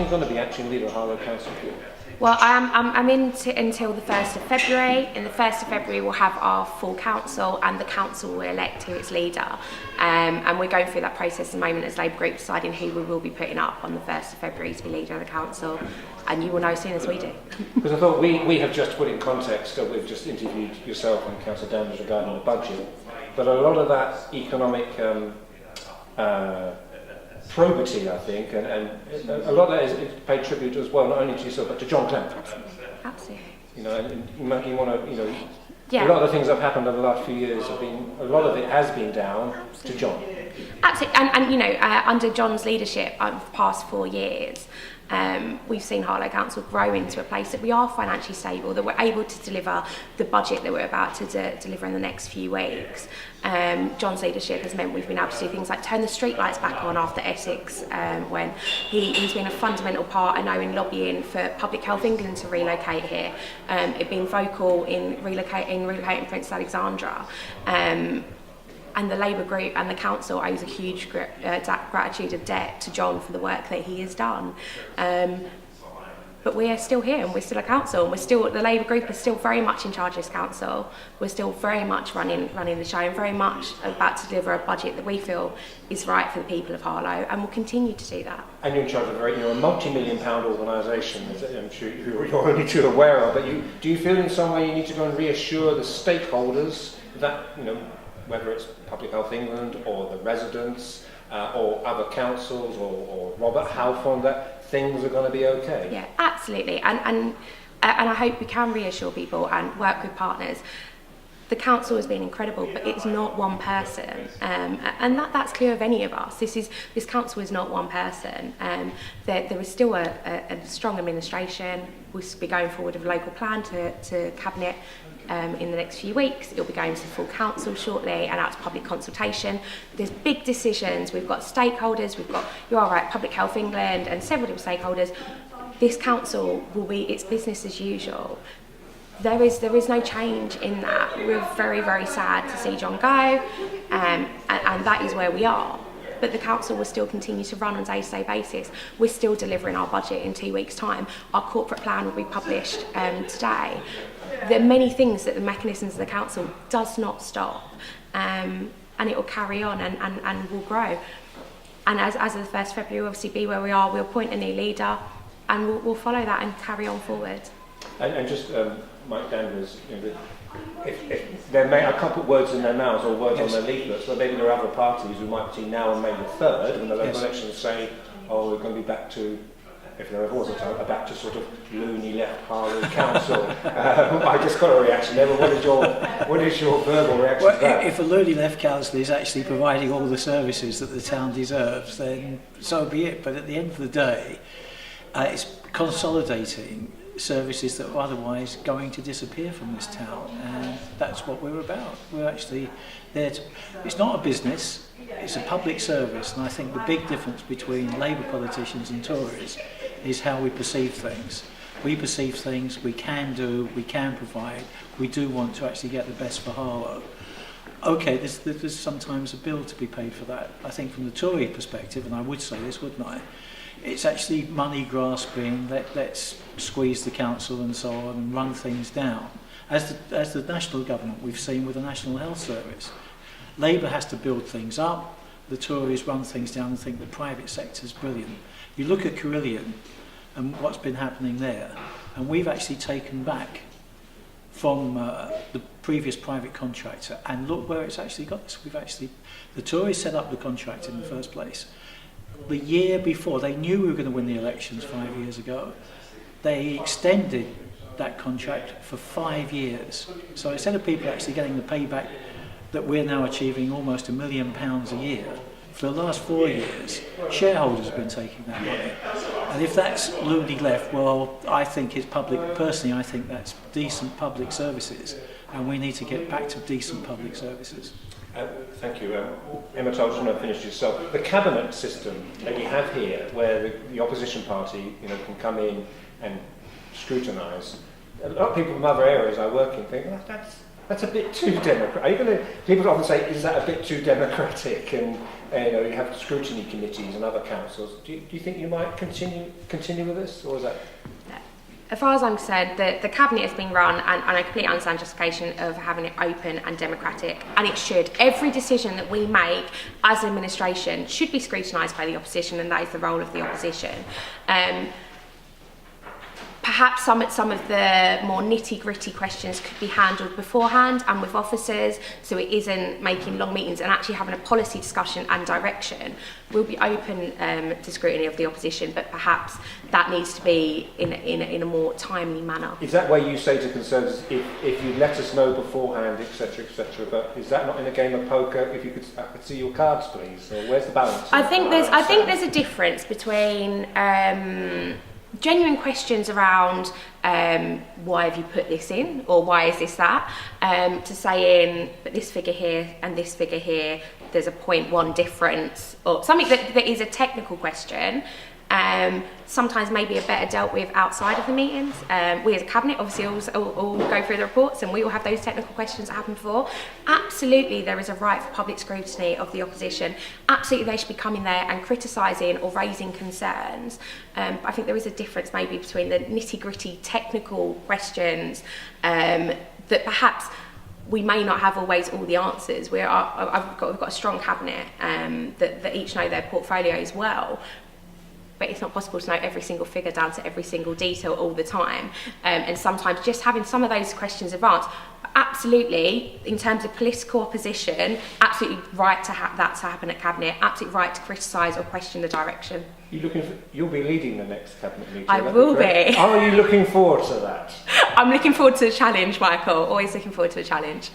you going to be actually Leader of Harlow Council for? Well, I'm in until the 1st of February. In the 1st of February, we'll have our full council, and the council will elect who its leader. And we're going through that process at the moment as Labour Group, deciding who we will be putting up on the 1st of February to be leader of the council. And you will know as soon as we do. Because I thought we have just put in context that we've just interviewed yourself and Councillor Danvers regarding the budget, but a lot of that economic probity, I think, and a lot of that is paid tribute as well, not only to yourself but to Jon Clempner. Absolutely. You know, and you want to, Yeah. A lot of the things that have happened over the last few years have been, a lot of it has been down to Jon. Absolutely, and under Jon's leadership over the past 4 years, we've seen Harlow Council grow into a place that we are financially stable, that we're able to deliver the budget that we're about to deliver in the next few weeks. Jon's leadership has meant we've been able to do things like turn the streetlights back on after Essex, when he's been a fundamental part, I know, in lobbying for Public Health England to relocate here. It's been vocal in relocating Prince Alexandra. And the Labour Group and the Council owes a huge gratitude of debt to Jon for the work that he has done. But we are still here, and we're still a council, and the Labour Group is still very much in charge of this council. We're still very much running the show, and very much about to deliver a budget that we feel is right for the people of Harlow, and we'll continue to do that. And you're in charge of a multi-million-pound organisation, as I'm sure you're only too aware of. But do you feel in some way you need to go and reassure the stakeholders that, whether it's Public Health England or the residents or other councils or Robert Halfon, that things are going to be okay? Yeah, absolutely. And I hope we can reassure people and work with partners. The council has been incredible, but it's not one person, and that's clear of any of us. This council is not one person. There is still a strong administration. We'll be going forward with a local plan to cabinet in the next few weeks. It'll be going to full council shortly and out to public consultation. There's big decisions. We've got stakeholders. We've got, you are right, Public Health England and several different stakeholders. This council it's business as usual. There is no change in that. We're very, very sad to see Jon go, and that is where we are. But the council will still continue to run on a day-to-day basis. We're still delivering our budget in 2 weeks' time. Our corporate plan will be published today. There are many things that the mechanisms of the council does not stop, and it will carry on and will grow. And as of the 1st of February, we'll obviously be where we are. We'll appoint a new leader, and we'll follow that and carry on forward. And just Mike Danvers, if they may, I can't put words in their mouths or words on their leaflets, but maybe there are other parties who might between now and May the 3rd, when the local elections, say, we're going to be back to, if there ever was a time, back to sort of loony left Harlow Council. I just got a reaction there, but what is your verbal reaction to that? If a loony left council is actually providing all the services that the town deserves, then so be it. But at the end of the day, it's consolidating services that are otherwise going to disappear from this town, and that's what we're about. We're actually there to, it's not a business, it's a public service, and I think the big difference between Labour politicians and Tories is how we perceive things. We perceive things we can do, we can provide, we do want to actually get the best for Harlow. Okay, there's sometimes a bill to be paid for that. I think from the Tory perspective, and I would say this, wouldn't I? It's actually money grasping, let's squeeze the council and so on and run things down. As the national government we've seen with the National Health Service. Labour has to build things up, the Tories run things down and think the private sector's brilliant. You look at Carillion and what's been happening there, and we've actually taken back from the previous private contractor, and look where it's actually got us. The Tories set up the contract in the first place. The year before, they knew we were going to win the elections 5 years ago. They extended that contract for 5 years. So instead of people actually getting the payback that we're now achieving almost £1 million a year, for the last 4 years, shareholders have been taking that money. And if that's loony left, well, I think it's public, personally I think that's decent public services, and we need to get back to decent public services. Thank you. Emma, I just want to finish yourself. The cabinet system that you have here, where the opposition party can come in and scrutinise, a lot of people from other areas I work in think, That's a bit too democratic. Are you going to? People often say, "Is that a bit too democratic?" And you have scrutiny committees and other councils. Do you think you might continue with this, or is that? As far as I'm concerned, the cabinet has been run, and I completely understand justification of having it open and democratic, and it should. Every decision that we make as administration should be scrutinised by the opposition, and that is the role of the opposition. Perhaps some of the more nitty-gritty questions could be handled beforehand and with officers, so it isn't making long meetings, and actually having a policy discussion and direction. We'll be open to scrutiny of the opposition, but perhaps that needs to be in a more timely manner. Is that where you say to Conservatives, if you let us know beforehand, etc., but is that not in a game of poker? If I could see your cards, please. Or where's the balance? I think there's a difference between genuine questions around why have you put this in, or why is this that, to saying, but this figure here and this figure here, there's a 0.1 difference, or something that is a technical question. Sometimes maybe are better dealt with outside of the meetings. We as a cabinet obviously all go through the reports, and we all have those technical questions that happen before. Absolutely, there is a right for public scrutiny of the opposition. Absolutely, they should be coming there and criticising or raising concerns. But I think there is a difference maybe between the nitty-gritty technical questions that perhaps we may not have always all the answers. We've got a strong cabinet that each know their portfolios well. But it's not possible to know every single figure down to every single detail all the time. And sometimes just having some of those questions advanced, absolutely, in terms of political opposition, absolutely right to have that to happen at Cabinet, absolutely right to criticise or question the direction. You'll be leading the next Cabinet meeting. I will be. Are you looking forward to that? I'm looking forward to the challenge, Michael. Always looking forward to the challenge.